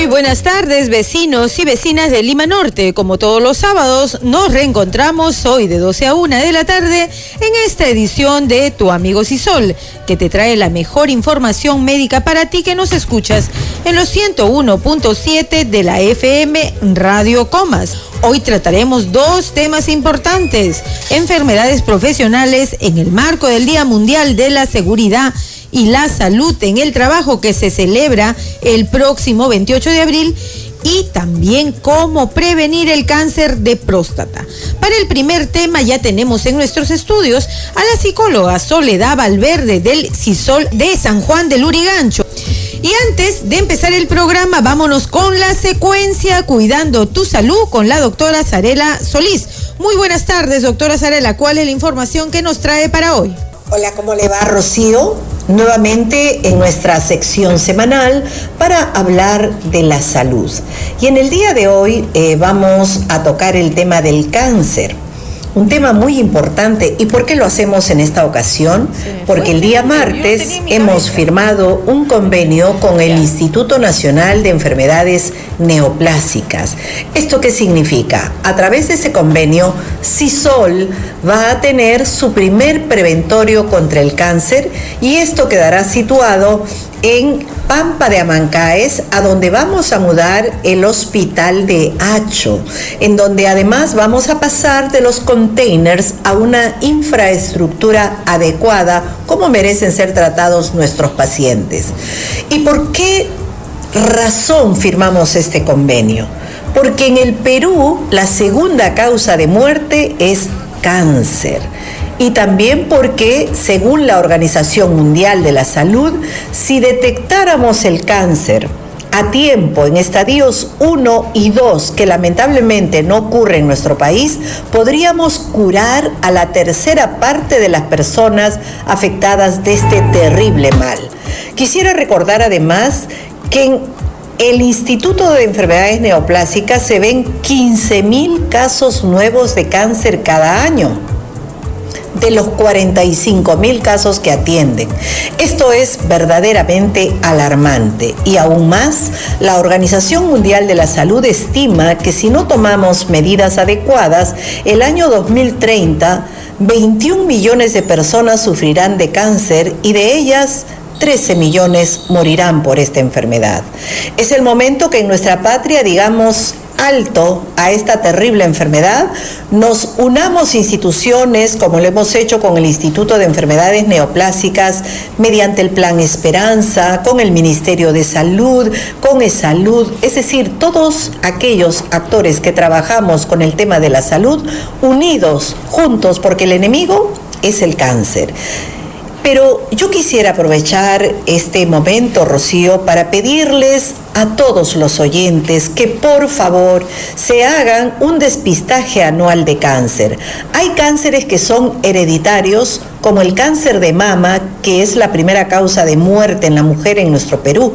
Buenas tardes, vecinos y vecinas de Lima Norte. Como todos los sábados, nos reencontramos hoy de 12 a 1 de la tarde en esta edición de Tu Amigo Sisol, que te trae la mejor información médica para ti que nos escuchas en los 101.7 de la FM Radio Comas. Hoy trataremos dos temas importantes: enfermedades profesionales en el marco del Día Mundial de la Seguridad y la Salud en el Trabajo, que se celebra el próximo 28 de abril, y también cómo prevenir el cáncer de próstata. Para el primer tema ya tenemos en nuestros estudios a la psicóloga Soledad Valverde del Sisol de San Juan del Lurigancho. Y antes de empezar el programa, vámonos con la secuencia Cuidando tu Salud con la doctora Zarela Solís. Muy buenas tardes, doctora Zarela. ¿Cuál es la información que nos trae para hoy? Hola, ¿cómo le va, Rocío? Nuevamente en nuestra sección semanal para hablar de la salud. Y en el día de hoy vamos a tocar el tema del cáncer. Un tema muy importante. ¿Y por qué lo hacemos en esta ocasión? Porque el día martes hemos firmado un convenio con el Instituto Nacional de Enfermedades Neoplásicas. ¿Esto qué significa? A través de ese convenio, Sisol va a tener su primer preventorio contra el cáncer, y esto quedará situado en Pampa de Amancaes, a donde vamos a mudar el hospital de Hacho, en donde además vamos a pasar de los containers a una infraestructura adecuada, como merecen ser tratados nuestros pacientes. ¿Y por qué razón firmamos este convenio? Porque en el Perú la segunda causa de muerte es cáncer. Y también porque, según la Organización Mundial de la Salud, si detectáramos el cáncer a tiempo en estadios 1 y 2, que lamentablemente no ocurre en nuestro país, podríamos curar a la tercera parte de las personas afectadas de este terrible mal. Quisiera recordar además que en el Instituto de Enfermedades Neoplásicas se ven 15.000 casos nuevos de cáncer cada año, de los 45.000 casos que atienden. Esto es verdaderamente alarmante, y aún más, la Organización Mundial de la Salud estima que si no tomamos medidas adecuadas, el año 2030, 21 millones de personas sufrirán de cáncer, y de ellas 13 millones morirán por esta enfermedad. Es el momento que en nuestra patria digamos alto a esta terrible enfermedad, nos unamos instituciones como lo hemos hecho con el Instituto de Enfermedades Neoplásicas, mediante el Plan Esperanza, con el Ministerio de Salud, con eSalud, es decir, todos aquellos actores que trabajamos con el tema de la salud, unidos, juntos, porque el enemigo es el cáncer. Pero yo quisiera aprovechar este momento, Rocío, para pedirles a todos los oyentes que por favor se hagan un despistaje anual de cáncer. Hay cánceres que son hereditarios, como el cáncer de mama, que es la primera causa de muerte en la mujer en nuestro Perú,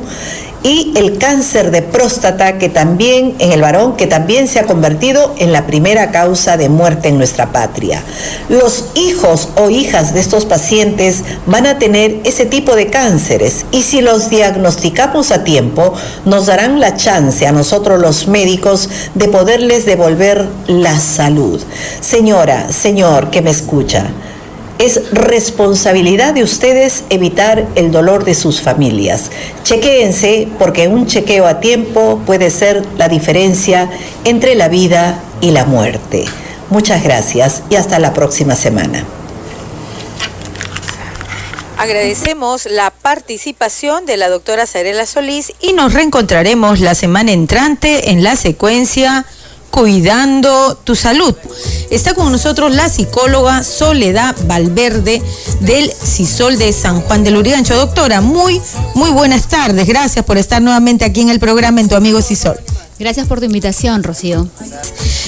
y el cáncer de próstata, que también en el varón, que también se ha convertido en la primera causa de muerte en nuestra patria. Los hijos o hijas de estos pacientes van a tener ese tipo de cánceres, y si los diagnosticamos a tiempo, nos darán la chance a nosotros los médicos de poderles devolver la salud. Señora, señor que me escucha, es responsabilidad de ustedes evitar el dolor de sus familias. Chequéense, porque un chequeo a tiempo puede ser la diferencia entre la vida y la muerte. Muchas gracias y hasta la próxima semana. Agradecemos la participación de la doctora Zarela Solís y nos reencontraremos la semana entrante en la secuencia Cuidando tu Salud. Está con nosotros la psicóloga Soledad Valverde del Sisol de San Juan del Lurigancho. Doctora, muy buenas tardes. Gracias por estar nuevamente aquí en el programa en Tu Amigo Sisol. Gracias por tu invitación, Rocío.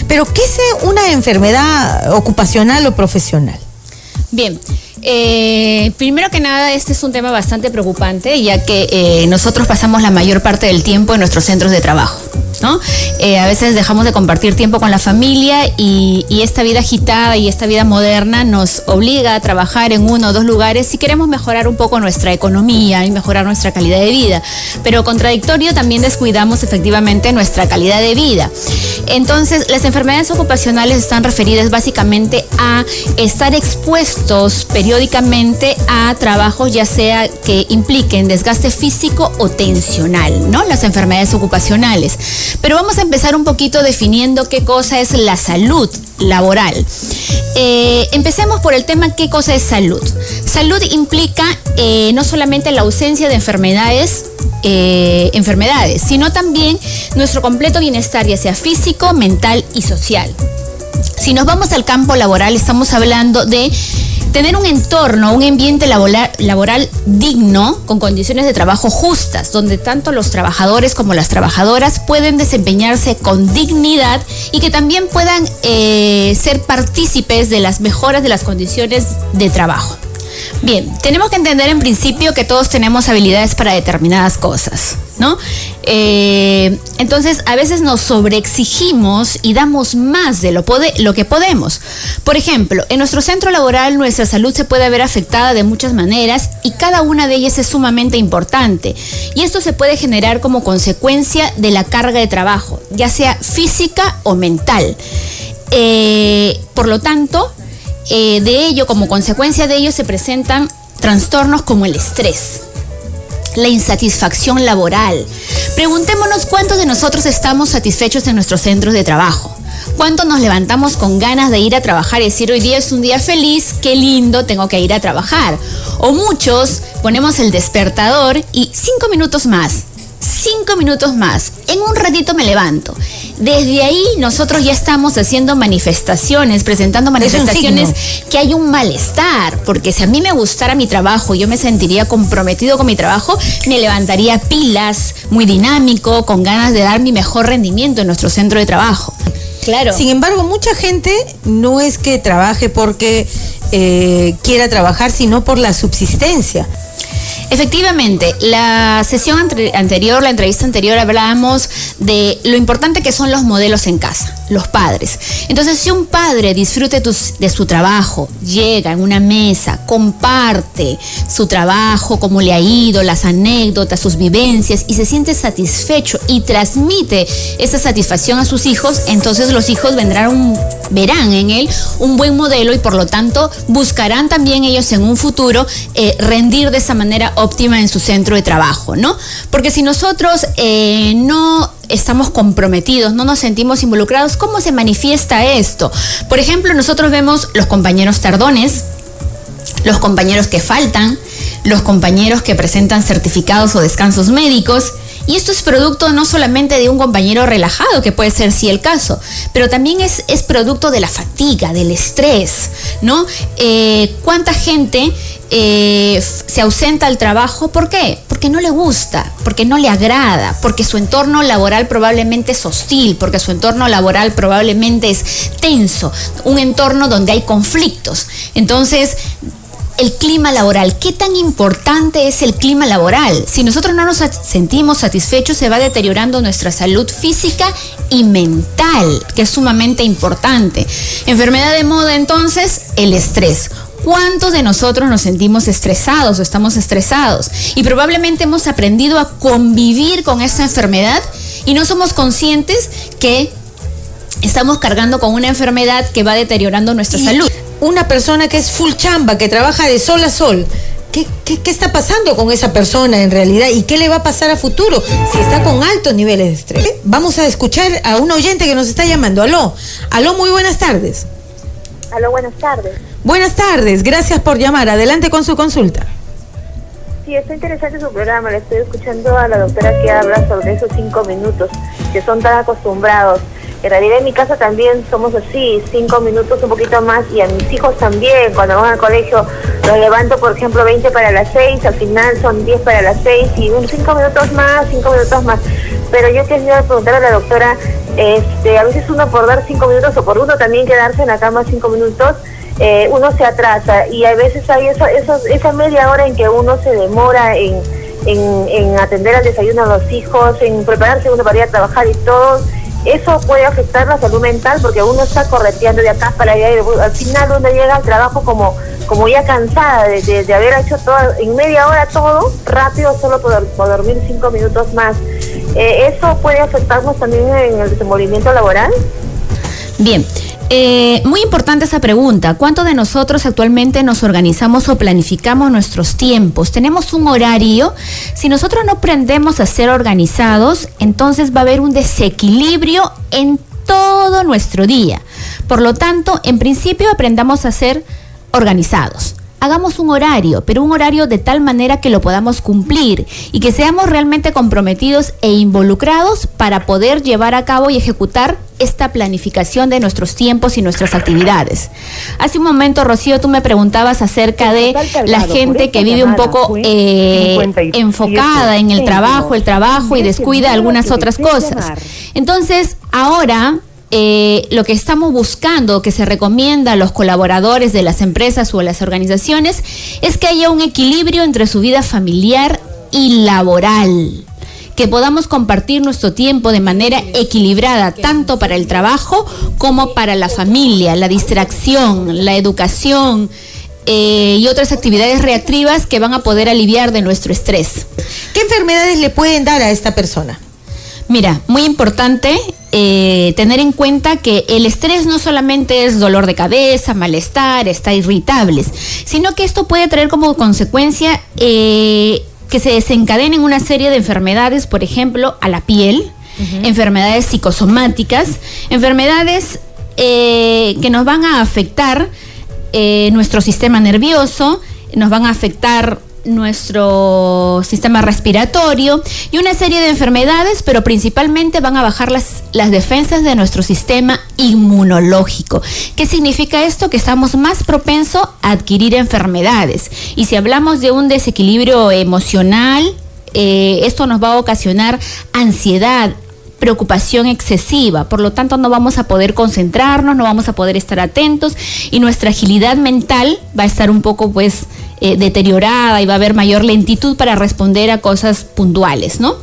Pero, ¿qué es una enfermedad ocupacional o profesional? Bien, primero que nada, este es un tema bastante preocupante, ya que nosotros pasamos la mayor parte del tiempo en nuestros centros de trabajo, ¿no? A veces dejamos de compartir tiempo con la familia y esta vida agitada y esta vida moderna nos obliga a trabajar en 1 o 2 lugares si queremos mejorar un poco nuestra economía y mejorar nuestra calidad de vida. Pero contradictorio, también descuidamos efectivamente nuestra calidad de vida. Entonces, las enfermedades ocupacionales están referidas básicamente a estar expuestos periódicamente a trabajos ya sea que impliquen desgaste físico o tensional, ¿no? Las enfermedades ocupacionales. Pero vamos a empezar un poquito definiendo qué cosa es la salud laboral. Empecemos por el tema qué cosa es salud. Salud implica no solamente la ausencia de enfermedades, sino también nuestro completo bienestar, ya sea físico, mental y social. Si nos vamos al campo laboral, estamos hablando de tener un entorno, un ambiente laboral digno, con condiciones de trabajo justas, donde tanto los trabajadores como las trabajadoras pueden desempeñarse con dignidad y que también puedan ser partícipes de las mejoras de las condiciones de trabajo. Bien, tenemos que entender en principio que todos tenemos habilidades para determinadas cosas, ¿no? Entonces, a veces nos sobreexigimos y damos más de lo que podemos. Por ejemplo, en nuestro centro laboral, nuestra salud se puede ver afectada de muchas maneras y cada una de ellas es sumamente importante. Y esto se puede generar como consecuencia de la carga de trabajo, ya sea física o mental. Por lo tanto, como consecuencia de ello se presentan trastornos como el estrés, la insatisfacción laboral. Preguntémonos cuántos de nosotros estamos satisfechos en nuestros centros de trabajo. ¿Cuántos nos levantamos con ganas de ir a trabajar y decir hoy día es un día feliz, qué lindo, tengo que ir a trabajar? O muchos ponemos el despertador y 5 minutos más, en un ratito me levanto. Desde ahí nosotros ya estamos haciendo presentando manifestaciones que hay un malestar, porque si a mí me gustara mi trabajo, yo me sentiría comprometido con mi trabajo, me levantaría pilas, muy dinámico, con ganas de dar mi mejor rendimiento en nuestro centro de trabajo. Claro. Sin embargo, mucha gente no es que trabaje porque quiera trabajar, sino por la subsistencia. Efectivamente, la sesión anterior, la entrevista anterior, hablábamos de lo importante que son los modelos en casa, los padres. Entonces, si un padre disfruta de su trabajo, llega en una mesa, comparte su trabajo, cómo le ha ido, las anécdotas, sus vivencias, y se siente satisfecho y transmite esa satisfacción a sus hijos, entonces los hijos verán en él un buen modelo y por lo tanto buscarán también ellos en un futuro rendir de esa manera óptima en su centro de trabajo, ¿no? Porque si nosotros no estamos comprometidos, no nos sentimos involucrados, ¿cómo se manifiesta esto? Por ejemplo, nosotros vemos los compañeros tardones, los compañeros que faltan, los compañeros que presentan certificados o descansos médicos. Y esto es producto no solamente de un compañero relajado, que puede ser sí el caso, pero también es producto de la fatiga, del estrés, ¿no? ¿Cuánta gente se ausenta al trabajo? ¿Por qué? Porque no le gusta, porque no le agrada, porque su entorno laboral probablemente es hostil, porque su entorno laboral probablemente es tenso, un entorno donde hay conflictos. Entonces, el clima laboral, ¿qué tan importante es el clima laboral? Si nosotros no nos sentimos satisfechos, se va deteriorando nuestra salud física y mental, que es sumamente importante. Enfermedad de moda, entonces, el estrés. ¿Cuántos de nosotros nos sentimos estresados o estamos estresados? Y probablemente hemos aprendido a convivir con esta enfermedad y no somos conscientes que estamos cargando con una enfermedad que va deteriorando nuestra salud. Una persona que es full chamba, que trabaja de sol a sol, ¿qué está pasando con esa persona en realidad? ¿Y qué le va a pasar a futuro si está con altos niveles de estrés? Vamos a escuchar a un oyente que nos está llamando. Aló, muy buenas tardes. Aló, buenas tardes. Buenas tardes, gracias por llamar. Adelante con su consulta. Sí, está interesante su programa. Le estoy escuchando a la doctora que habla sobre esos 5 minutos, que son tan acostumbrados. En realidad en mi casa también somos así, 5 minutos, un poquito más, y a mis hijos también, cuando van al colegio, los levanto, por ejemplo, 20 para las 6, al final son 10 para las 6, y 5 minutos más, 5 minutos más. Pero yo quería preguntar a la doctora, a veces uno por dar 5 minutos, o por uno también quedarse en la cama 5 minutos, uno se atrasa, y a veces hay esa media hora en que uno se demora en en atender al desayuno a los hijos, en prepararse uno para ir a trabajar y todo. Eso puede afectar la salud mental porque uno está correteando de acá para allá y al final uno llega al trabajo como ya cansada de haber hecho todo, en media hora todo, rápido, solo por dormir 5 minutos más. ¿Eso puede afectarnos también en el desenvolvimiento laboral? Bien, muy importante esa pregunta. ¿Cuántos de nosotros actualmente nos organizamos o planificamos nuestros tiempos? ¿Tenemos un horario? Si nosotros no aprendemos a ser organizados, entonces va a haber un desequilibrio en todo nuestro día. Por lo tanto, en principio aprendamos a ser organizados. Hagamos un horario, pero un horario de tal manera que lo podamos cumplir y que seamos realmente comprometidos e involucrados para poder llevar a cabo y ejecutar esta planificación de nuestros tiempos y nuestras actividades. Hace un momento, Rocío, tú me preguntabas acerca de la gente que vive un poco enfocada en el trabajo y descuida algunas otras cosas. Entonces, ahora lo que estamos buscando, que se recomienda a los colaboradores de las empresas o las organizaciones, es que haya un equilibrio entre su vida familiar y laboral, que podamos compartir nuestro tiempo de manera equilibrada, tanto para el trabajo como para la familia, la distracción, la educación y otras actividades recreativas que van a poder aliviar de nuestro estrés. ¿Qué enfermedades le pueden dar a esta persona? Mira, muy importante tener en cuenta que el estrés no solamente es dolor de cabeza, malestar, estar irritables, sino que esto puede traer como consecuencia que se desencadenen una serie de enfermedades, por ejemplo, a la piel, enfermedades psicosomáticas, enfermedades que nos van a afectar nuestro sistema nervioso, nos van a afectar nuestro sistema respiratorio y una serie de enfermedades, pero principalmente van a bajar las defensas de nuestro sistema inmunológico. ¿Qué significa esto? Que estamos más propensos a adquirir enfermedades. Y si hablamos de un desequilibrio emocional, esto nos va a ocasionar ansiedad, preocupación excesiva, por lo tanto no vamos a poder concentrarnos, no vamos a poder estar atentos y nuestra agilidad mental va a estar un poco deteriorada y va a haber mayor lentitud para responder a cosas puntuales, ¿no?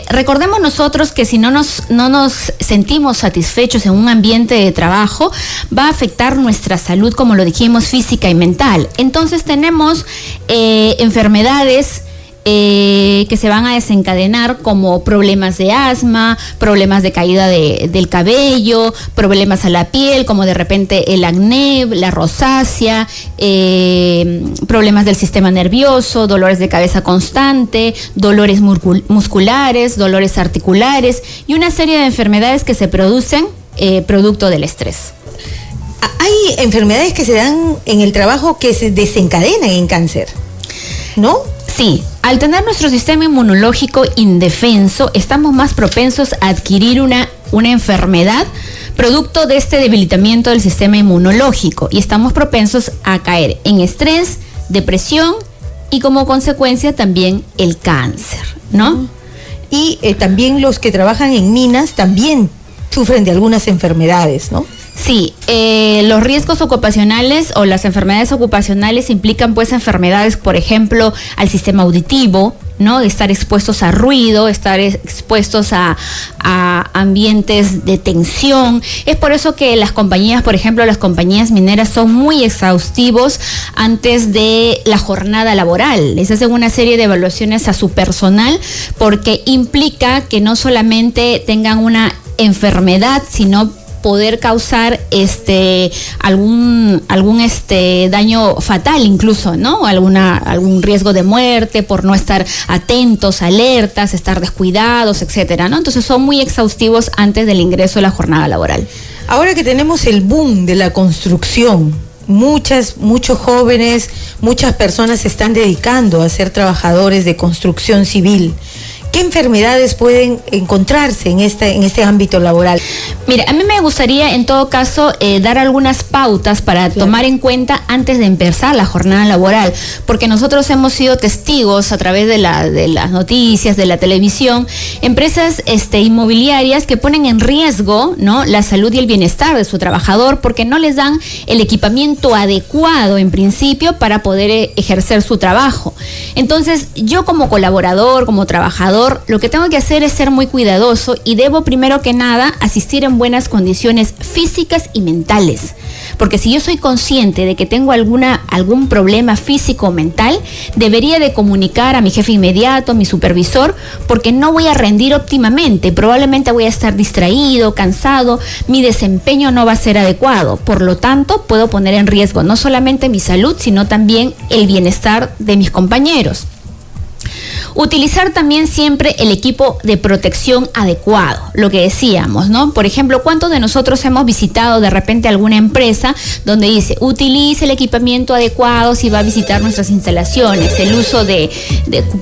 Recordemos nosotros que si no nos sentimos satisfechos en un ambiente de trabajo, va a afectar nuestra salud, como lo dijimos, física y mental. Entonces tenemos enfermedades que se van a desencadenar como problemas de asma, problemas de caída del cabello, problemas a la piel como de repente el acné, la rosácea, problemas del sistema nervioso, dolores de cabeza constante, dolores musculares, dolores articulares y una serie de enfermedades que se producen producto del estrés. Hay enfermedades que se dan en el trabajo que se desencadenan en cáncer, ¿no? Sí, al tener nuestro sistema inmunológico indefenso, estamos más propensos a adquirir una enfermedad producto de este debilitamiento del sistema inmunológico y estamos propensos a caer en estrés, depresión y como consecuencia también el cáncer, ¿no? Y también los que trabajan en minas también sufren de algunas enfermedades, ¿no? Sí, los riesgos ocupacionales o las enfermedades ocupacionales implican pues enfermedades, por ejemplo, al sistema auditivo, ¿no? Estar expuestos a ruido, estar expuestos a ambientes de tensión. Es por eso que las compañías, por ejemplo, las compañías mineras son muy exhaustivos antes de la jornada laboral. Les hacen una serie de evaluaciones a su personal porque implica que no solamente tengan una enfermedad, sino poder causar algún daño fatal incluso, ¿no? Algún riesgo de muerte por no estar atentos, alertas, estar descuidados, etcétera, ¿no? Entonces son muy exhaustivos antes del ingreso a la jornada laboral. Ahora que tenemos el boom de la construcción, muchos jóvenes, muchas personas se están dedicando a ser trabajadores de construcción civil. ¿Qué enfermedades pueden encontrarse en este ámbito laboral? Mira, a mí me gustaría en todo caso dar algunas pautas para tomar en cuenta antes de empezar la jornada laboral, porque nosotros hemos sido testigos a través de las noticias, de la televisión, empresas inmobiliarias que ponen en riesgo, ¿no?, la salud y el bienestar de su trabajador porque no les dan el equipamiento adecuado en principio para poder ejercer su trabajo. Entonces, yo como colaborador, como trabajador, lo que tengo que hacer es ser muy cuidadoso y debo primero que nada asistir en buenas condiciones físicas y mentales. Porque si yo soy consciente de que tengo algún problema físico o mental, debería de comunicar a mi jefe inmediato, a mi supervisor, porque no voy a rendir óptimamente. Probablemente voy a estar distraído, cansado, mi desempeño no va a ser adecuado. Por lo tanto, puedo poner en riesgo no solamente mi salud, sino también el bienestar de mis compañeros. Utilizar también siempre el equipo de protección adecuado, lo que decíamos, ¿no? Por ejemplo, ¿cuántos de nosotros hemos visitado de repente alguna empresa donde dice, utilice el equipamiento adecuado si va a visitar nuestras instalaciones, el uso de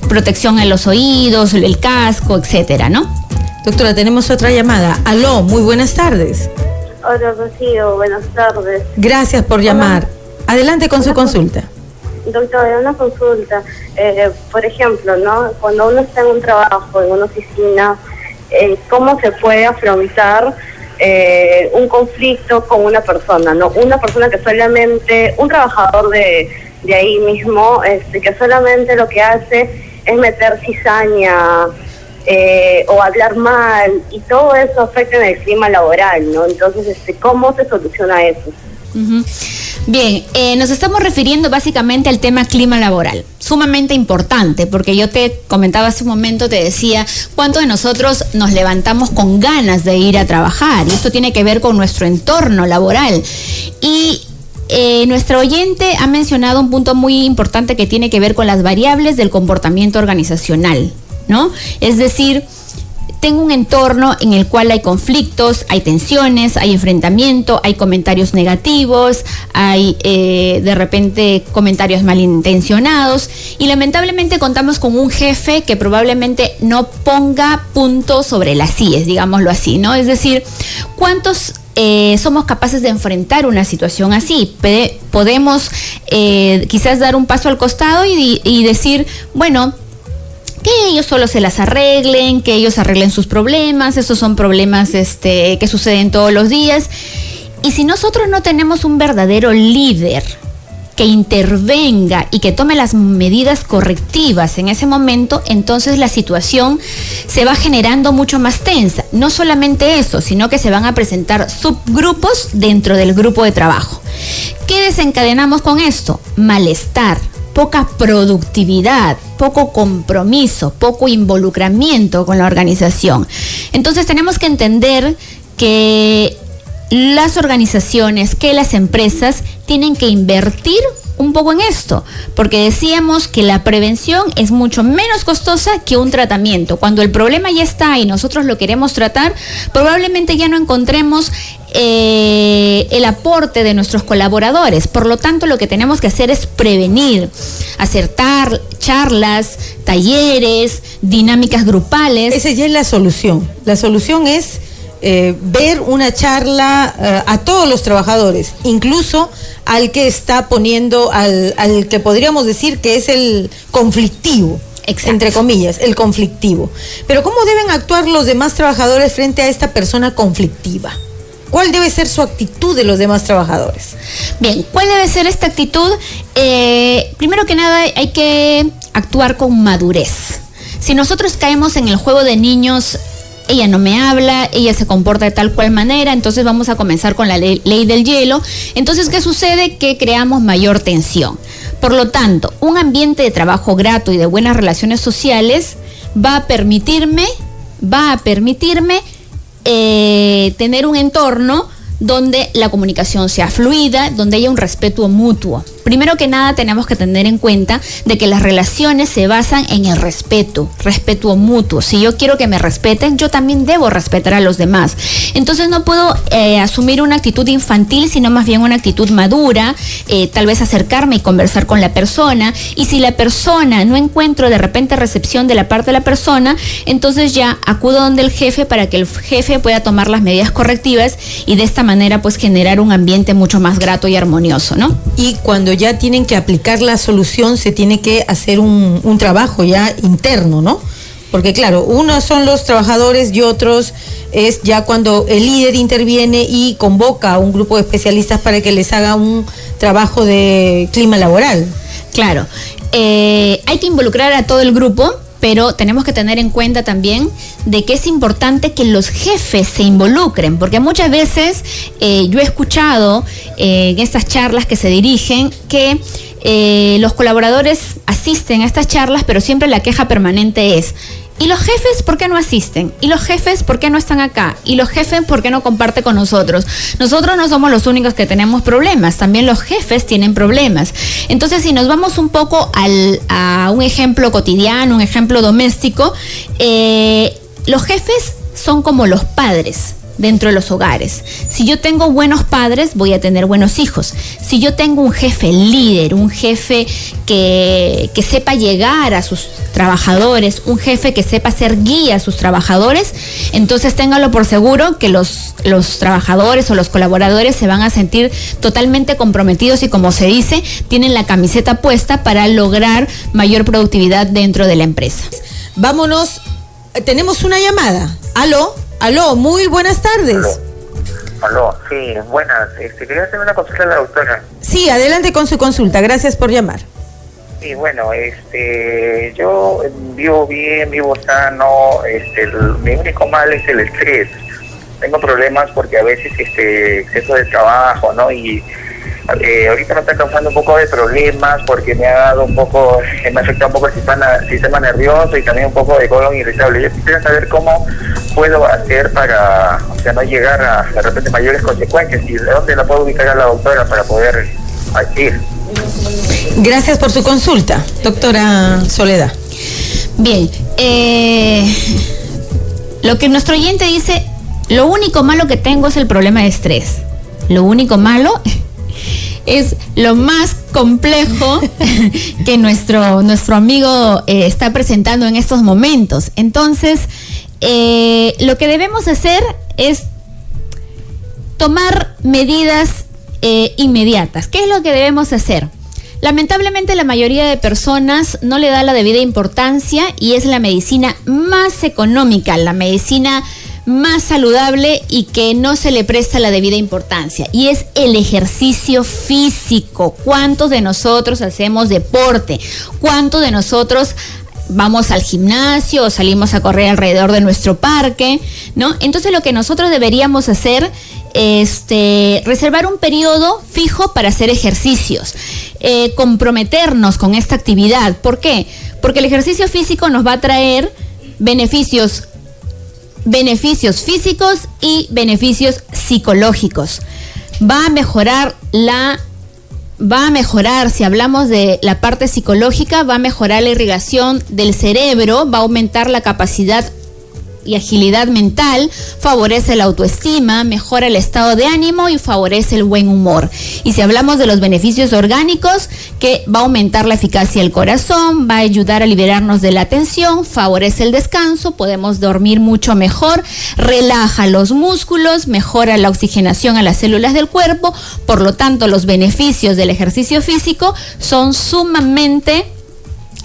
protección en los oídos, el casco, etcétera, ¿no? Doctora, tenemos otra llamada. Aló, muy buenas tardes. Hola, Rocío, buenas tardes. Gracias por llamar. Adelante con su consulta. Doctora, una consulta. Por ejemplo, ¿no?, cuando uno está en un trabajo, en una oficina, ¿cómo se puede afrontar un conflicto con una persona, ¿no? Una persona que solamente, un trabajador de ahí mismo, que solamente lo que hace es meter cizaña o hablar mal, y todo eso afecta en el clima laboral, ¿no? Entonces, ¿cómo se soluciona eso? Uh-huh. Bien, nos estamos refiriendo básicamente al tema clima laboral, sumamente importante, porque yo te comentaba hace un momento, te decía, ¿cuántos de nosotros nos levantamos con ganas de ir a trabajar? Y esto tiene que ver con nuestro entorno laboral. Y nuestra oyente ha mencionado un punto muy importante que tiene que ver con las variables del comportamiento organizacional, ¿no? Es decir, tengo un entorno en el cual hay conflictos, hay tensiones, hay enfrentamiento, hay comentarios negativos, hay de repente comentarios malintencionados, y lamentablemente contamos con un jefe que probablemente no ponga puntos sobre las íes, digámoslo así, ¿no? Es decir, ¿cuántos somos capaces de enfrentar una situación así? Podemos quizás dar un paso al costado y decir, bueno, que ellos solo se las arreglen, que ellos arreglen sus problemas, esos son problemas que suceden todos los días. Y si nosotros no tenemos un verdadero líder que intervenga y que tome las medidas correctivas en ese momento, entonces la situación se va generando mucho más tensa. No solamente eso, sino que se van a presentar subgrupos dentro del grupo de trabajo. ¿Qué desencadenamos con esto? Malestar, poca productividad, poco compromiso, poco involucramiento con la organización. Entonces tenemos que entender que las organizaciones, que las empresas tienen que invertir un poco en esto, porque decíamos que la prevención es mucho menos costosa que un tratamiento. Cuando el problema ya está y nosotros lo queremos tratar, probablemente ya no encontremos el aporte de nuestros colaboradores. Por lo tanto, lo que tenemos que hacer es prevenir, hacer charlas, talleres, dinámicas grupales. Esa ya es la solución. La solución es ver una charla a todos los trabajadores, incluso al que está poniendo, al que podríamos decir que es el conflictivo. Exacto. Entre comillas, el conflictivo. Pero ¿cómo deben actuar los demás trabajadores frente a esta persona conflictiva? ¿Cuál debe ser su actitud de los demás trabajadores? Bien, ¿cuál debe ser esta actitud? Primero que nada, hay que actuar con madurez. Si nosotros caemos en el juego de niños, ella no me habla, ella se comporta de tal cual manera, entonces vamos a comenzar con la ley del hielo. Entonces, ¿qué sucede? Que creamos mayor tensión. Por lo tanto, un ambiente de trabajo grato y de buenas relaciones sociales va a permitirme tener un entorno donde la comunicación sea fluida, donde haya un respeto mutuo. Primero que nada tenemos que tener en cuenta de que las relaciones se basan en el respeto mutuo. Si yo quiero que me respeten, yo también debo respetar a los demás. Entonces no puedo asumir una actitud infantil, sino más bien una actitud madura, tal vez acercarme y conversar con la persona, y si la persona no encuentro de repente recepción de la parte de la persona, entonces ya acudo donde el jefe para que el jefe pueda tomar las medidas correctivas y de esta manera pues generar un ambiente mucho más grato y armonioso, ¿no? Y cuando ya tienen que aplicar la solución, se tiene que hacer un trabajo ya interno, ¿no? Porque claro, unos son los trabajadores y otros es ya cuando el líder interviene y convoca a un grupo de especialistas para que les haga un trabajo de clima laboral. Claro, hay que involucrar a todo el grupo, pero tenemos que tener en cuenta también de que es importante que los jefes se involucren, porque muchas veces yo he escuchado en estas charlas que se dirigen que los colaboradores asisten a estas charlas, pero siempre la queja permanente es: ¿y los jefes por qué no asisten? ¿Y los jefes por qué no están acá? ¿Y los jefes por qué no comparten con nosotros? Nosotros no somos los únicos que tenemos problemas, también los jefes tienen problemas. Entonces, si nos vamos un poco a un ejemplo cotidiano, un ejemplo doméstico, los jefes son como los padres dentro de los hogares. Si yo tengo buenos padres, voy a tener buenos hijos. Si yo tengo un jefe líder, un jefe que sepa llegar a sus trabajadores, un jefe que sepa ser guía a sus trabajadores, entonces téngalo por seguro que los trabajadores o los colaboradores se van a sentir totalmente comprometidos y, como se dice, tienen la camiseta puesta para lograr mayor productividad dentro de la empresa. Vámonos, tenemos una llamada. Aló, muy buenas tardes. Aló, sí, buenas. Quería hacer una consulta a la doctora. Sí, adelante con su consulta, gracias por llamar. Sí, bueno, yo vivo bien, vivo sano, mi único mal es el estrés. Tengo problemas porque a veces exceso de trabajo, ¿no? Y ahorita me está causando un poco de problemas porque me ha afectado un poco el sistema nervioso y también un poco de colon irritable. Yo quisiera saber cómo puedo hacer para, no llegar a de repente mayores consecuencias, y de dónde la puedo ubicar a la doctora para poder ir. Gracias por su consulta, doctora Soledad. Bien, lo que nuestro oyente dice: lo único malo que tengo es el problema de estrés. Lo único malo es lo más complejo que nuestro amigo está presentando en estos momentos. Entonces, lo que debemos hacer es tomar medidas inmediatas. ¿Qué es lo que debemos hacer? Lamentablemente, la mayoría de personas no le da la debida importancia, y es la medicina más económica, la medicina más saludable y que no se le presta la debida importancia, y es el ejercicio físico. ¿Cuántos de nosotros hacemos deporte? ¿Cuántos de nosotros vamos al gimnasio o salimos a correr alrededor de nuestro parque, ¿no? Entonces, lo que nosotros deberíamos hacer es reservar un periodo fijo para hacer ejercicios, comprometernos con esta actividad. ¿Por qué? Porque el ejercicio físico nos va a traer beneficios físicos y beneficios psicológicos. Va a mejorar, si hablamos de la parte psicológica, va a mejorar la irrigación del cerebro, va a aumentar la capacidad y agilidad mental, favorece la autoestima, mejora el estado de ánimo y favorece el buen humor. Y si hablamos de los beneficios orgánicos, que va a aumentar la eficacia del corazón, va a ayudar a liberarnos de la tensión, favorece el descanso, podemos dormir mucho mejor, relaja los músculos, mejora la oxigenación a las células del cuerpo. Por lo tanto, los beneficios del ejercicio físico son sumamente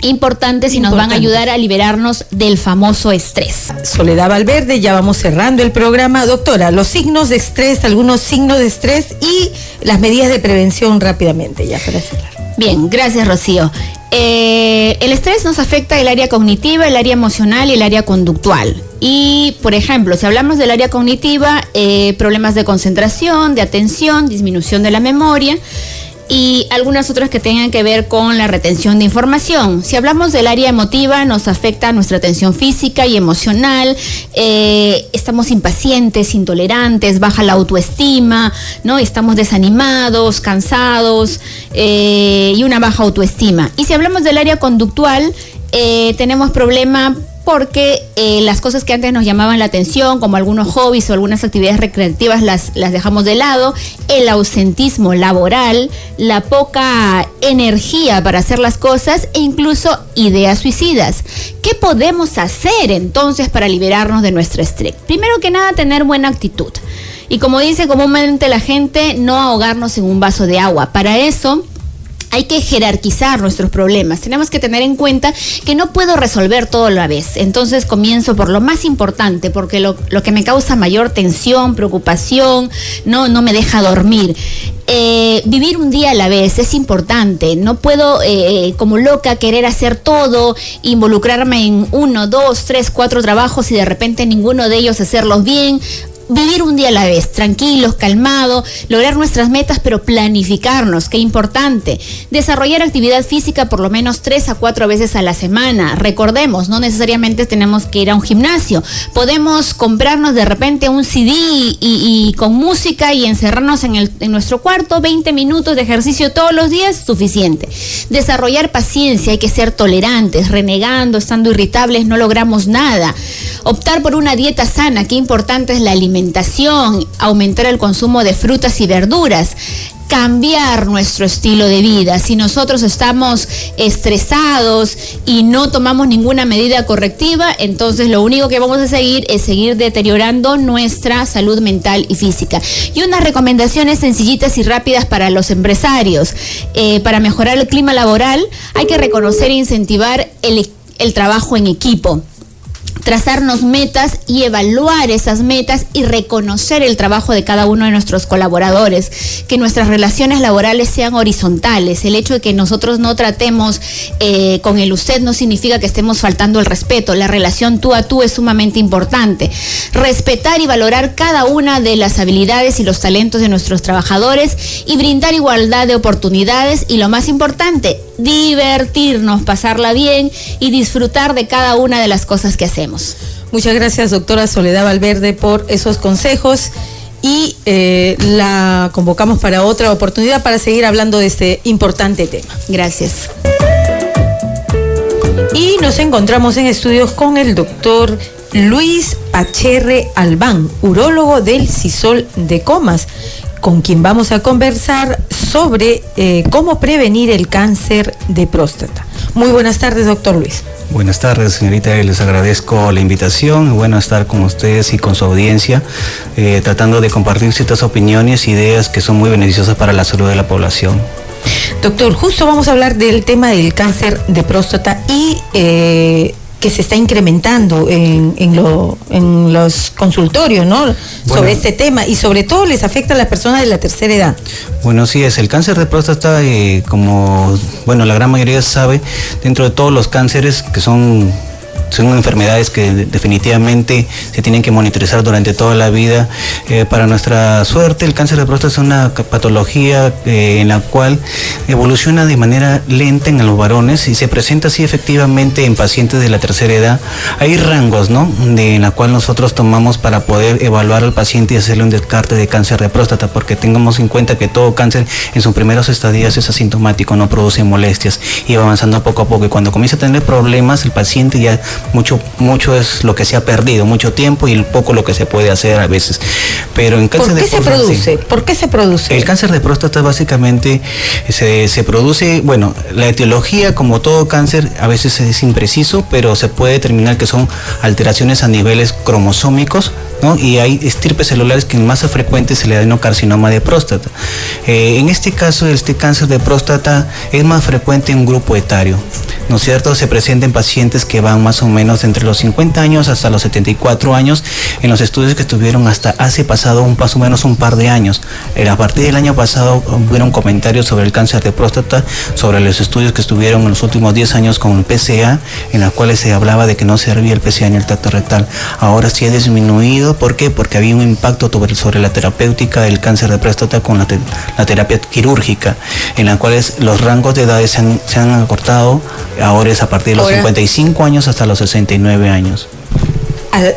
importantes y nos van a ayudar a liberarnos del famoso estrés. Soledad Valverde, ya vamos cerrando el programa. Doctora, los signos de estrés, algunos signos de estrés y las medidas de prevención rápidamente, ya para cerrar. Bien, gracias, Rocío. El estrés nos afecta el área cognitiva, el área emocional y el área conductual. Y, por ejemplo, si hablamos del área cognitiva, problemas de concentración, de atención, disminución de la memoria. y algunas otras que tengan que ver con la retención de información. Si hablamos del área emotiva, nos afecta nuestra atención física y emocional, estamos impacientes, intolerantes, baja la autoestima, ¿no? Estamos desanimados, cansados y una baja autoestima. Y si hablamos del área conductual, tenemos problema porque las cosas que antes nos llamaban la atención, como algunos hobbies o algunas actividades recreativas, las dejamos de lado, el ausentismo laboral, la poca energía para hacer las cosas e incluso ideas suicidas. ¿Qué podemos hacer entonces para liberarnos de nuestro estrés? Primero que nada, tener buena actitud. Y como dice comúnmente la gente, no ahogarnos en un vaso de agua. Para eso hay que jerarquizar nuestros problemas. Tenemos que tener en cuenta que no puedo resolver todo a la vez. Entonces comienzo por lo más importante, porque lo que me causa mayor tensión, preocupación, no me deja dormir. Vivir un día a la vez es importante. No puedo, como loca, querer hacer todo, involucrarme en 1, 2, 3, 4 trabajos y de repente ninguno de ellos hacerlos bien. Vivir un día a la vez, tranquilos, calmados, lograr nuestras metas, pero planificarnos, qué importante. Desarrollar actividad física por lo menos 3 a 4 veces a la semana. Recordemos, no necesariamente tenemos que ir a un gimnasio. Podemos comprarnos de repente un CD y con música y encerrarnos en nuestro cuarto, 20 minutos de ejercicio todos los días, suficiente. Desarrollar paciencia, hay que ser tolerantes, renegando, estando irritables, no logramos nada. Optar por una dieta sana, qué importante es la alimentación, aumentar el consumo de frutas y verduras, cambiar nuestro estilo de vida. Si nosotros estamos estresados y no tomamos ninguna medida correctiva, entonces lo único que vamos a seguir es seguir deteriorando nuestra salud mental y física. Y unas recomendaciones sencillitas y rápidas para los empresarios. Para mejorar el clima laboral, hay que reconocer e incentivar el trabajo en equipo. Trazarnos metas y evaluar esas metas y reconocer el trabajo de cada uno de nuestros colaboradores, que nuestras relaciones laborales sean horizontales. El hecho de que nosotros no tratemos con el usted no significa que estemos faltando el respeto. La relación tú a tú es sumamente importante. Respetar y valorar cada una de las habilidades y los talentos de nuestros trabajadores y brindar igualdad de oportunidades y, lo más importante, divertirnos, pasarla bien y disfrutar de cada una de las cosas que hacemos. Muchas gracias, doctora Soledad Valverde, por esos consejos y la convocamos para otra oportunidad para seguir hablando de este importante tema. Gracias. Y nos encontramos en estudios con el doctor Luis Pacherre Albán, urólogo del CISOL de Comas, con quien vamos a conversar sobre cómo prevenir el cáncer de próstata. Muy buenas tardes, doctor Luis. Buenas tardes, señorita, les agradezco la invitación. Bueno estar con ustedes y con su audiencia, tratando de compartir ciertas opiniones, ideas que son muy beneficiosas para la salud de la población. Doctor, justo vamos a hablar del tema del cáncer de próstata y que se está incrementando en los consultorios, ¿no? Bueno, sobre este tema, y sobre todo les afecta a las personas de la tercera edad. Bueno, sí es. El cáncer de próstata, como la gran mayoría sabe, dentro de todos los cánceres que son enfermedades que definitivamente se tienen que monitorizar durante toda la vida. Para nuestra suerte, el cáncer de próstata es una patología en la cual evoluciona de manera lenta en los varones y se presenta así efectivamente en pacientes de la tercera edad. Hay rangos, ¿no?, en la cual nosotros tomamos para poder evaluar al paciente y hacerle un descarte de cáncer de próstata, porque tengamos en cuenta que todo cáncer en sus primeros estadios es asintomático, no produce molestias y va avanzando poco a poco, y cuando comienza a tener problemas el paciente ya mucho es lo que se ha perdido, mucho tiempo, y el poco lo que se puede hacer a veces. Pero en cáncer de próstata, ¿por qué se produce? El cáncer de próstata básicamente se produce, la etiología, como todo cáncer, a veces es impreciso, pero se puede determinar que son alteraciones a niveles cromosómicos, ¿no? Y hay estirpes celulares que más frecuente es el adenocarcinoma de próstata. En este caso, este cáncer de próstata es más frecuente en un grupo etario, ¿no es cierto? Se presenta en pacientes que van más o menos entre los 50 años hasta los 74 años, en los estudios que estuvieron hasta hace pasado más o menos un par de años. A partir del año pasado hubieron comentarios sobre el cáncer de próstata, sobre los estudios que estuvieron en los últimos 10 años con el PSA, en los cuales se hablaba de que no servía el PSA en el tracto rectal. Ahora sí ha disminuido reducido. ¿Por qué? Porque había un impacto sobre la terapéutica del cáncer de próstata con la terapia quirúrgica, en la cual los rangos de edades se han acortado. Ahora es a partir de los 55 años hasta los 69 años.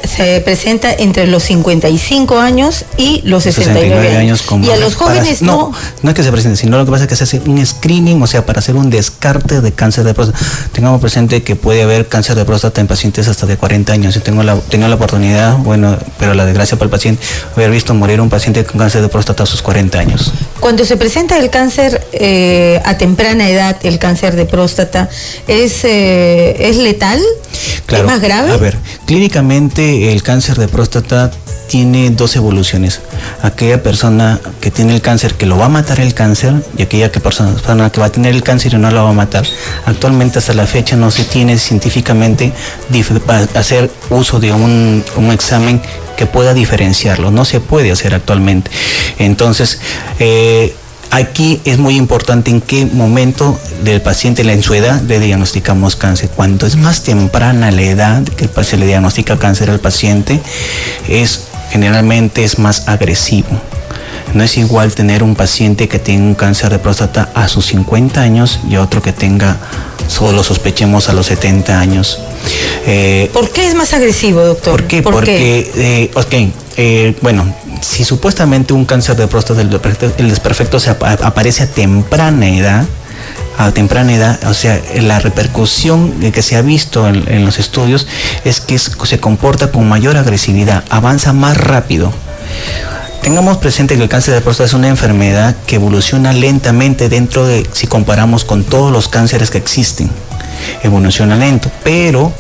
Se presenta entre los 55 años y los 69 años. Y a los jóvenes no es que se presente, sino lo que pasa es que se hace un screening, o sea, para hacer un descarte de cáncer de próstata. Tengamos presente que puede haber cáncer de próstata en pacientes hasta de 40 años. Yo tengo la oportunidad, pero la desgracia para el paciente, haber visto morir un paciente con cáncer de próstata a sus 40 años. Cuando se presenta el cáncer a temprana edad, el cáncer de próstata, ¿es letal? Claro. ¿Es más grave? A ver, clínicamente el cáncer de próstata tiene dos evoluciones. Aquella persona que tiene el cáncer, que lo va a matar el cáncer, y aquella persona que va a tener el cáncer y no lo va a matar. Actualmente, hasta la fecha, no se tiene científicamente hacer uso de un examen que pueda diferenciarlo. No se puede hacer actualmente. Entonces, aquí es muy importante en qué momento del paciente, en su edad, le diagnosticamos cáncer. Cuanto es más temprana la edad que se le diagnostica cáncer al paciente, generalmente es más agresivo. No es igual tener un paciente que tiene un cáncer de próstata a sus 50 años y otro que tenga, solo sospechemos, a los 70 años. ¿Por qué es más agresivo, doctor? ¿Por qué? Porque, si supuestamente un cáncer de próstata, el desperfecto aparece a temprana edad, o sea, la repercusión que se ha visto en los estudios es que se comporta con mayor agresividad, avanza más rápido. Tengamos presente que el cáncer de próstata es una enfermedad que evoluciona lentamente si comparamos con todos los cánceres que existen. Evoluciona lento, pero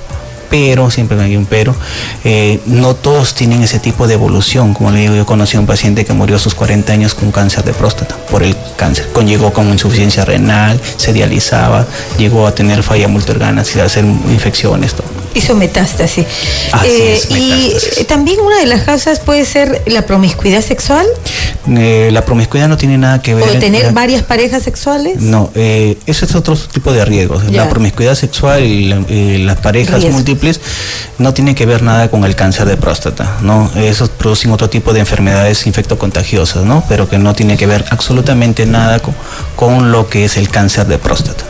siempre hay un pero, no todos tienen ese tipo de evolución. Como le digo, yo conocí a un paciente que murió a sus 40 años con cáncer de próstata por el cáncer. Llegó con insuficiencia renal, se dializaba, llegó a tener falla multiorgana, a hacer infecciones, todo. Hizo metástasis. Metástasis. Y también una de las causas puede ser la promiscuidad sexual. La promiscuidad no tiene nada que ver. ¿O tener varias parejas sexuales? No, eso es otro tipo de riesgos. Ya. La promiscuidad sexual y las parejas múltiples no tienen que ver nada con el cáncer de próstata, ¿no? Esos producen otro tipo de enfermedades infectocontagiosas, ¿no? Pero que no tiene que ver absolutamente nada con lo que es el cáncer de próstata.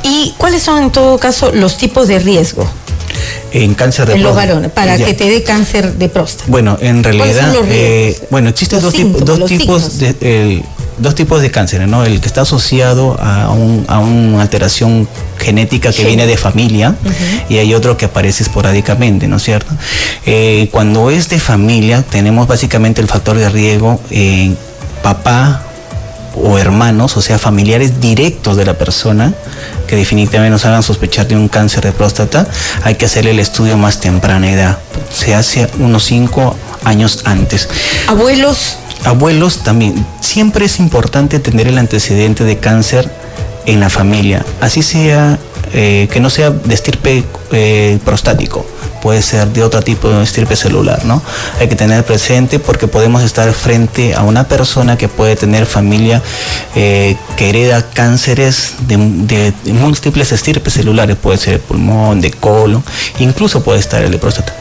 ¿Y cuáles son en todo caso los tipos de riesgo? En cáncer de próstata. En los varones, para que te dé cáncer de próstata. Bueno, en realidad, existen dos tipos de cáncer, ¿no? El que está asociado a una alteración genética que viene de familia, y hay otro que aparece esporádicamente, ¿no es cierto? Cuando es de familia, tenemos básicamente el factor de riesgo en papá o hermanos, o sea, familiares directos de la persona, que definitivamente nos hagan sospechar de un cáncer de próstata. Hay que hacerle el estudio más temprana edad. Se hace unos 5 años antes. Abuelos también. Siempre es importante tener el antecedente de cáncer en la familia. Así sea, que no sea de estirpe prostático. Puede ser de otro tipo de estirpe celular, ¿no? Hay que tener presente, porque podemos estar frente a una persona que puede tener familia que hereda cánceres de múltiples estirpes celulares. Puede ser de pulmón, de colon, incluso puede estar el de próstata.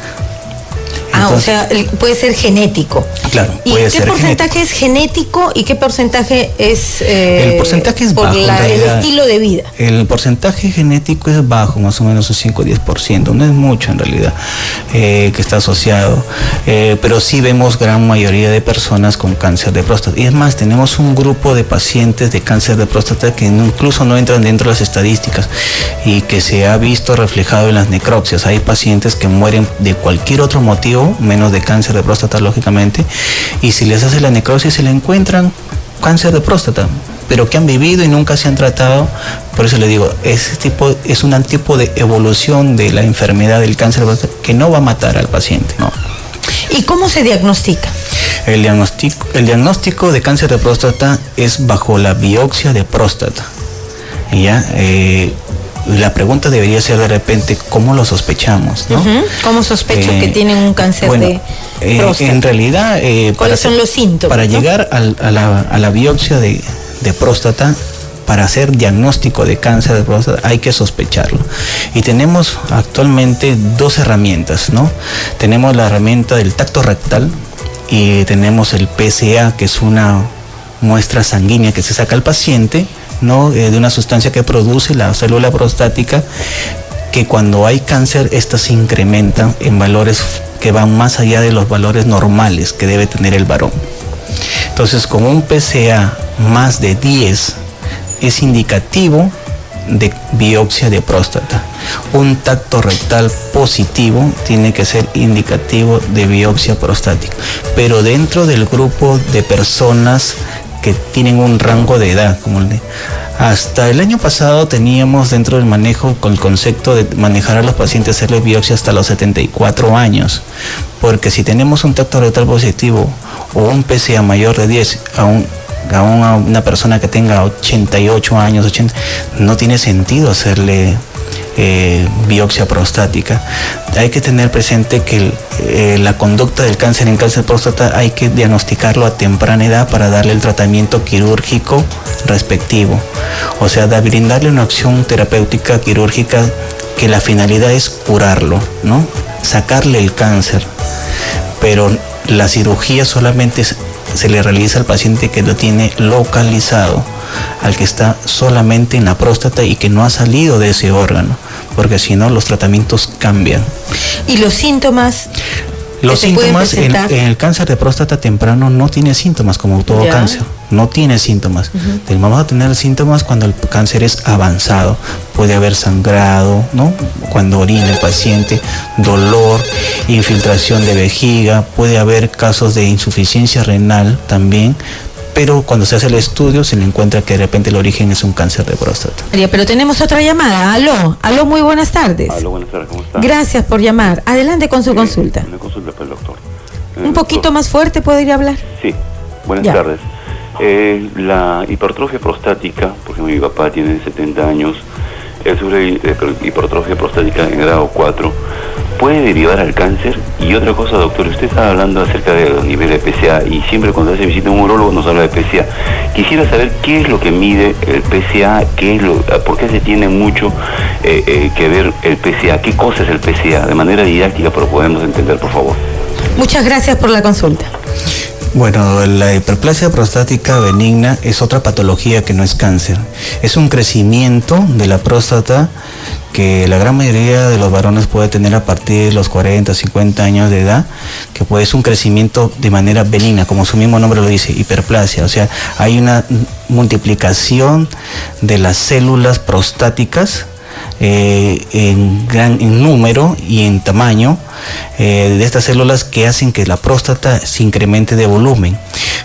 Entonces, o sea, puede ser genético. Claro, puede ser. ¿Y qué porcentaje es genético y qué porcentaje es el porcentaje es bajo, el estilo de vida? El porcentaje genético es bajo, más o menos un 5-10%, no es mucho en realidad que está asociado, pero sí vemos gran mayoría de personas con cáncer de próstata. Y es más, tenemos un grupo de pacientes de cáncer de próstata que incluso no entran dentro de las estadísticas y que se ha visto reflejado en las necropsias. Hay pacientes que mueren de cualquier otro motivo, menos de cáncer de próstata, lógicamente, y si les hace la necropsia se le encuentran cáncer de próstata, pero que han vivido y nunca se han tratado. Por eso le digo, ese tipo es un tipo de evolución de la enfermedad del cáncer de próstata que no va a matar al paciente, ¿no? ¿Y cómo se diagnostica? El diagnóstico de cáncer de próstata es bajo la biopsia de próstata. ¿Ya? La pregunta debería ser de repente, ¿cómo lo sospechamos, no? ¿Cómo sospecho que tienen un cáncer de próstata? En realidad, ¿cuáles son los síntomas? Para llegar a la biopsia de próstata, para hacer diagnóstico de cáncer de próstata hay que sospecharlo. Y tenemos actualmente dos herramientas, ¿no? Tenemos la herramienta del tacto rectal y tenemos el PSA, que es una muestra sanguínea que se saca al paciente, ¿no? De una sustancia que produce la célula prostática, que cuando hay cáncer, esta se incrementa en valores que van más allá de los valores normales que debe tener el varón. Entonces, con un PSA más de 10 es indicativo de biopsia de próstata. Un tacto rectal positivo tiene que ser indicativo de biopsia prostática, pero dentro del grupo de personas que tienen un rango de edad, hasta el año pasado teníamos dentro del manejo con el concepto de manejar a los pacientes, hacerles biopsia hasta los 74 años, porque si tenemos un tacto rectal positivo o un PSA mayor de 10 a una persona que tenga 88 años, 80, no tiene sentido hacerle biopsia prostática. Hay que tener presente que la conducta del cáncer en cáncer de próstata hay que diagnosticarlo a temprana edad para darle el tratamiento quirúrgico respectivo. O sea, brindarle una acción terapéutica quirúrgica que la finalidad es curarlo, ¿no? Sacarle el cáncer. Pero la cirugía solamente se le realiza al paciente que lo tiene localizado, al que está solamente en la próstata y que no ha salido de ese órgano, porque si no los tratamientos cambian. ¿Y los síntomas? Los síntomas en el cáncer de próstata temprano no tiene síntomas, como todo cáncer, no tiene síntomas. Vamos a tener síntomas cuando el cáncer es avanzado. Puede haber sangrado, ¿no? Cuando orina el paciente, dolor, infiltración de vejiga, puede haber casos de insuficiencia renal también. Pero cuando se hace el estudio se le encuentra que de repente el origen es un cáncer de próstata. Pero tenemos otra llamada. Aló, muy buenas tardes. Aló, buenas tardes, ¿cómo está? Gracias por llamar. Adelante con su consulta. Una consulta para el doctor. Un poquito más fuerte, ¿podría hablar? Sí, buenas tardes. La hipertrofia prostática, porque mi papá tiene 70 años, él sufre hipertrofia prostática en grado 4, ¿puede derivar al cáncer? Y otra cosa, doctor, usted estaba hablando acerca de los niveles de PSA y siempre cuando hace visita a un urólogo nos habla de PSA. Quisiera saber qué es lo que mide el PSA, por qué se tiene mucho que ver el PSA, qué cosa es el PSA, de manera didáctica, pero podemos entender, por favor. Muchas gracias por la consulta. Bueno, la hiperplasia prostática benigna es otra patología que no es cáncer. Es un crecimiento de la próstata que la gran mayoría de los varones puede tener a partir de los 40, 50 años de edad, que es un crecimiento de manera benigna, como su mismo nombre lo dice, hiperplasia. O sea, hay una multiplicación de las células prostáticas en número y en tamaño de estas células que hacen que la próstata se incremente de volumen.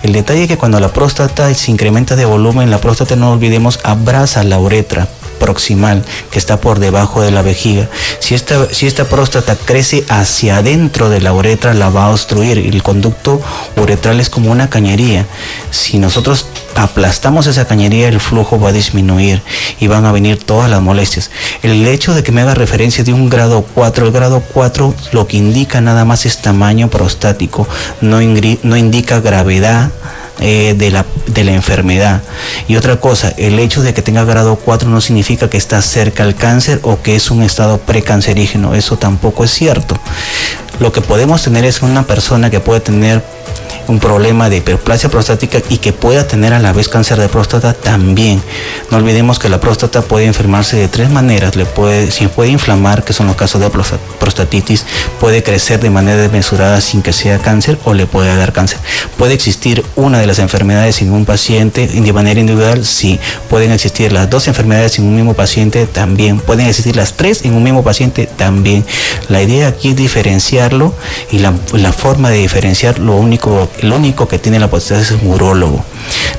El detalle es que cuando la próstata se incrementa de volumen, la próstata, no olvidemos, abraza la uretra proximal que está por debajo de la vejiga. Si esta próstata crece hacia adentro de la uretra, la va a obstruir. El conducto uretral es como una cañería. Si nosotros aplastamos esa cañería, el flujo va a disminuir y van a venir todas las molestias. El hecho de que me haga referencia de un grado 4, el grado 4 lo que indica nada más es tamaño prostático, no indica gravedad de la enfermedad. Y otra cosa, el hecho de que tenga grado 4 no significa que está cerca al cáncer o que es un estado precancerígeno. Eso tampoco es cierto. Lo que podemos tener es una persona que puede tener un problema de hiperplasia prostática y que pueda tener a la vez cáncer de próstata también. No olvidemos que la próstata puede enfermarse de tres maneras. Se puede inflamar, que son los casos de prostatitis, puede crecer de manera desmesurada sin que sea cáncer o le puede dar cáncer. ¿Puede existir una de las enfermedades en un paciente de manera individual? Sí. ¿Pueden existir las dos enfermedades en un mismo paciente? También. ¿Pueden existir las tres en un mismo paciente? También. La idea aquí es diferenciarlo y la forma de diferenciar, el único que tiene la potestad es un urólogo.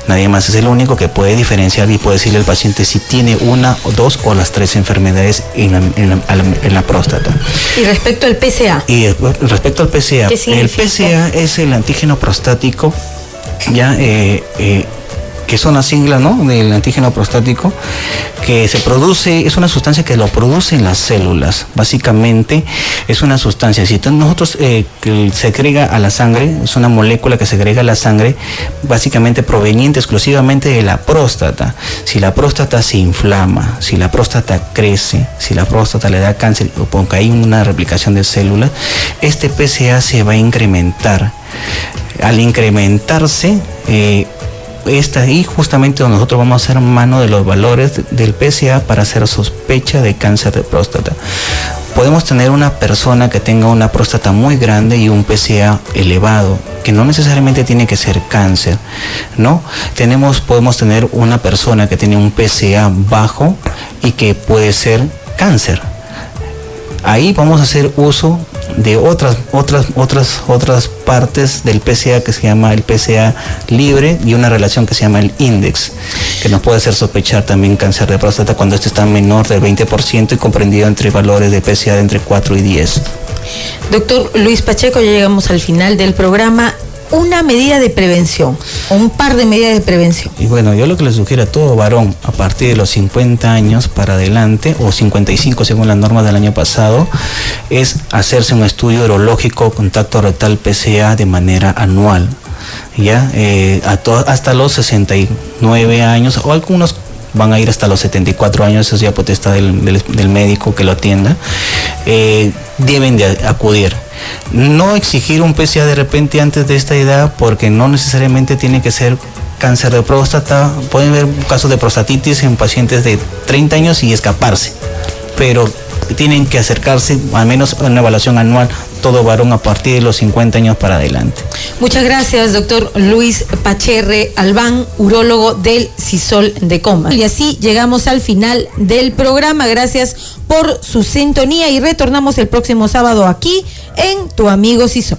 Nadie más, es el único que puede diferenciar y puede decirle al paciente si tiene una o dos o las tres enfermedades en la próstata. Y respecto al PSA. Respecto al PSA, el PSA es el antígeno prostático ya que son las siglas, ¿no?, del antígeno prostático, que se produce, es una sustancia que lo produce en las células. Básicamente es una sustancia, si nosotros que se agrega a la sangre, es una molécula que se agrega a la sangre, básicamente proveniente exclusivamente de la próstata. Si la próstata se inflama, si la próstata crece, si la próstata le da cáncer o porque hay una replicación de células, este PSA se va a incrementar. Al incrementarse, está ahí justamente donde nosotros vamos a hacer mano de los valores del PSA para hacer sospecha de cáncer de próstata. Podemos tener una persona que tenga una próstata muy grande y un PSA elevado, que no necesariamente tiene que ser cáncer, ¿no? Podemos tener una persona que tiene un PSA bajo y que puede ser cáncer. Ahí vamos a hacer uso de otras partes del PSA que se llama el PSA libre y una relación que se llama el índice, que nos puede hacer sospechar también cáncer de próstata cuando este está menor del 20% y comprendido entre valores de PSA de entre 4 y 10. Doctor Luis Pacheco, ya llegamos al final del programa. Una medida de prevención, o un par de medidas de prevención. Y bueno, yo lo que le sugiero a todo varón a partir de los 50 años para adelante, o 55 según las normas del año pasado, es hacerse un estudio urológico con tacto rectal PSA de manera anual, ¿ya? Hasta los 69 años, o algunos van a ir hasta los 74 años, eso es ya potestad del médico que lo atienda, deben de acudir. No exigir un PSA de repente antes de esta edad, porque no necesariamente tiene que ser cáncer de próstata. Pueden haber casos de prostatitis en pacientes de 30 años y escaparse, pero tienen que acercarse al menos a una evaluación anual todo varón a partir de los 50 años para adelante. Muchas gracias, doctor Luis Pacherre Albán, urólogo del CISOL de Coma. Y así llegamos al final del programa. Gracias por su sintonía y retornamos el próximo sábado aquí en Tu Amigo CISOL.